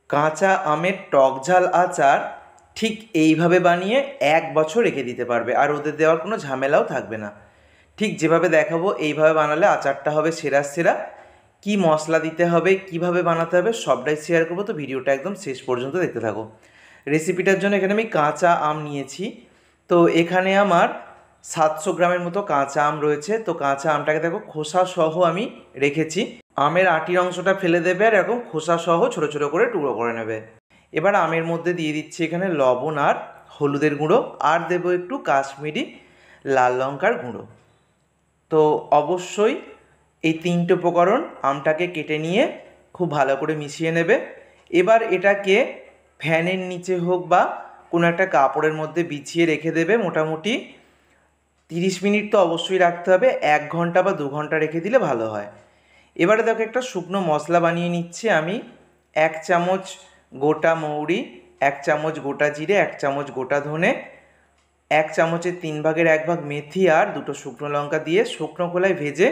কাঁচা আমের টক ঝাল আচার ঠিক এইভাবে বানিয়ে 1 বছর রেখে দিতে পারবে, আর ওদের দেওয়ার কোনো ঝামেলাও থাকবে না। ঠিক যেভাবে দেখাবো এইভাবে বানালে আচারটা হবে সেরা সেরা। কী মশলা দিতে হবে, কিভাবে বানাতে হবে সবটাই শেয়ার করবো, তো ভিডিওটা একদম শেষ পর্যন্ত দেখতে থাকো। রেসিপিটার জন্য এখানে আমি কাঁচা আম নিয়েছি। তো এখানে আমার 700 গ্রামের মতো কাঁচা আম রয়েছে। তো কাঁচা আমটাকে দেখো খোসা সহ আমি রেখেছি। আমের আটির অংশটা ফেলে দেবে আর এরকম খোসা সহ ছোটো ছোটো করে টুকরো করে নেবে। এবার আমের মধ্যে দিয়ে দিচ্ছি এখানে লবণ আর হলুদের গুঁড়ো, আর দেবো একটু কাশ্মীরি লাল লঙ্কার গুঁড়ো। তো অবশ্যই এই 3টে উপকরণ আমটাকে কেটে নিয়ে খুব ভালো করে মিশিয়ে নেবে। এবার এটাকে ফ্যানের নিচে হোক বা কোনো একটা কাপড়ের মধ্যে বিছিয়ে রেখে দেবে। মোটামুটি 30 মিনিট তো অবশ্যই রাখতে হবে, 1 ঘন্টা বা 2 ঘন্টা রেখে দিলে ভালো হয়। এবারে দেখো একটা শুকনো মশলা বানিয়ে নিচ্ছি আমি। 1 চামচ গোটা মৌরি, 1 চামচ গোটা জিরে, 1 চামচ গোটা ধনে, 1 চামচের 3/1 মেথি আর 2টো শুকনো লঙ্কা দিয়ে শুকনো খোলায় ভেজে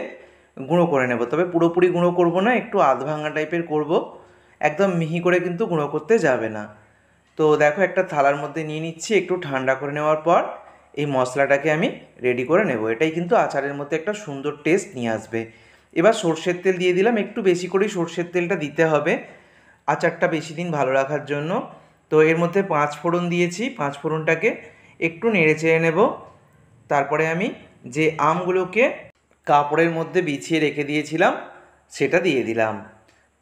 গুঁড়ো করে নেব। তবে পুরোপুরি গুঁড়ো করব না, একটু আধ ভাঙা টাইপের করব, একদম মিহি করে কিন্তু গুঁড়ো করতে যাবে না। তো দেখো একটা থালার মধ্যে নিয়ে নিচ্ছি, একটু ঠান্ডা করে নেওয়ার পর এই মশলাটাকে আমি রেডি করে নেব। এটাই কিন্তু আচারের মধ্যে একটা সুন্দর টেস্ট নিয়ে আসবে। এবার সর্ষের তেল দিয়ে দিলাম, একটু বেশি করেই সর্ষের তেলটা দিতে হবে আচারটা বেশি দিন ভালো রাখার জন্য। তো এর মধ্যে 5 ফোড়ন দিয়েছি, 5 ফোড়নটাকে একটু নেড়ে চেড়ে নেব। তারপরে আমি যে আমগুলোকে কাপড়ের মধ্যে বিছিয়ে রেখে দিয়েছিলাম সেটা দিয়ে দিলাম।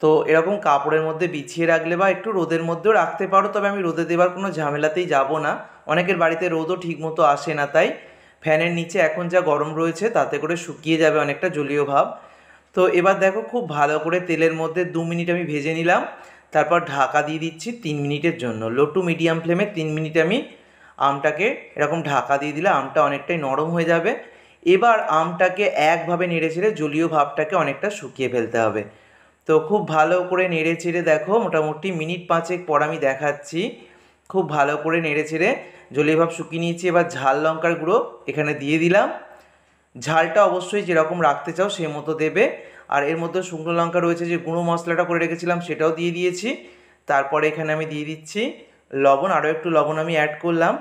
তো এরকম কাপড়ের মধ্যে বিছিয়ে রাখলে বা একটু রোদের মধ্যেও রাখতে পারো, তবে আমি রোদে দেওয়ার কোনো ঝামেলাতেই যাব না। অনেকের বাড়িতে রোদও ঠিকমতো আসে না, তাই ফ্যানের নিচে এখন যা গরম রয়েছে তাতে করে শুকিয়ে যাবে অনেকটা জলীয় ভাব। তো এবার দেখো খুব ভালো করে তেলের মধ্যে 2 মিনিট আমি ভেজে নিলাম। তারপর ঢাকা দিয়ে দিচ্ছি 3 মিনিটের জন্য। লো টু মিডিয়াম ফ্লেমে 3 মিনিট আমি আমটাকে এরকম ঢাকা দিয়ে দিলে আমটা অনেকটাই নরম হয়ে যাবে। এবার আমটাকে একভাবে নেড়ে চেড়ে জলীয় ভাবটাকে অনেকটা শুকিয়ে ফেলতে হবে। তো খুব ভালো করে নেড়ে চেড়ে দেখো মোটামুটি মিনিট 5 পর আমি দেখাচ্ছি, খুব ভালো করে নেড়ে চেড়ে জলীয় ভাব শুকিয়ে নিয়েছি। এবার ঝাল লঙ্কার গুঁড়ো এখানে দিয়ে দিলাম। ঝালটা অবশ্যই যেরকম রাখতে চাও সেই মতো দেবে। আর এর মধ্যে শুকনো লঙ্কা রয়েছে, যে গুঁড়ো মশলাটা করে রেখেছিলাম সেটাও দিয়ে দিয়েছি। তারপরে এখানে আমি দিয়ে দিচ্ছি লবণ, আরও একটু লবণ আমি অ্যাড করলাম।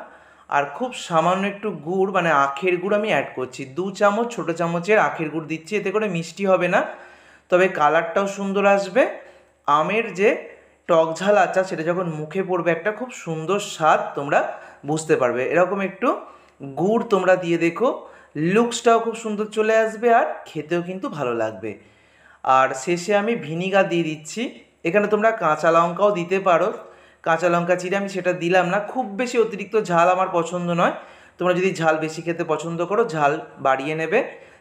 আর খুব সামান্য একটু গুড় মানে আখের গুড় আমি অ্যাড করছি, 2 চামচ ছোটো চামচের আখের গুড় দিচ্ছি। এতে করে মিষ্টি হবে না, তবে কালারটাও সুন্দর আসবে। আমের যে টক ঝাল আচার সেটা যখন মুখে পড়বে একটা খুব সুন্দর স্বাদ তোমরা বুঝতে পারবে। এরকম একটু গুড় তোমরা দিয়ে দেখো, লুকসটাও খুব সুন্দর চলে আসবে আর খেতেও কিন্তু ভালো লাগবে। আর শেষে আমি ভিনিগার দিয়ে দিচ্ছি। এখানে তোমরা কাঁচা লঙ্কাও দিতে পারো, কাঁচা লঙ্কা চিরে আমি সেটা দিলাম না। খুব বেশি অতিরিক্ত ঝাল আমার পছন্দ নয়, তোমরা যদি ঝাল বেশি খেতে পছন্দ করো ঝাল বাড়িয়ে নেবে।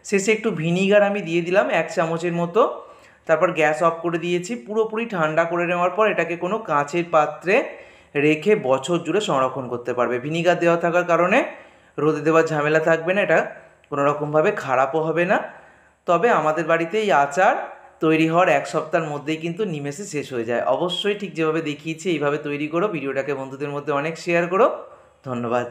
শেষে একটু ভিনিগার আমি দিয়ে দিলাম 1 চামচের মতো। তারপর গ্যাস অফ করে দিয়েছি। পুরোপুরি ঠান্ডা করে নেওয়ার পর এটাকে কোনো কাঁচের পাত্রে রেখে বছর জুড়ে সংরক্ষণ করতে পারবে। ভিনিগার দেওয়া থাকার কারণে রোদে দেওয়ার ঝামেলা থাকবে না, এটা কোনো রকমভাবে খারাপও হবে না। তবে আমাদের বাড়িতে এই আচার তৈরি হওয়ার 1 সপ্তাহের মধ্যেই কিন্তু নিমেষে শেষ হয়ে যায়। অবশ্যই ঠিক যেভাবে দেখিয়েছি এইভাবে তৈরি করো, ভিডিওটাকে বন্ধুদের মধ্যে অনেক শেয়ার করো। ধন্যবাদ।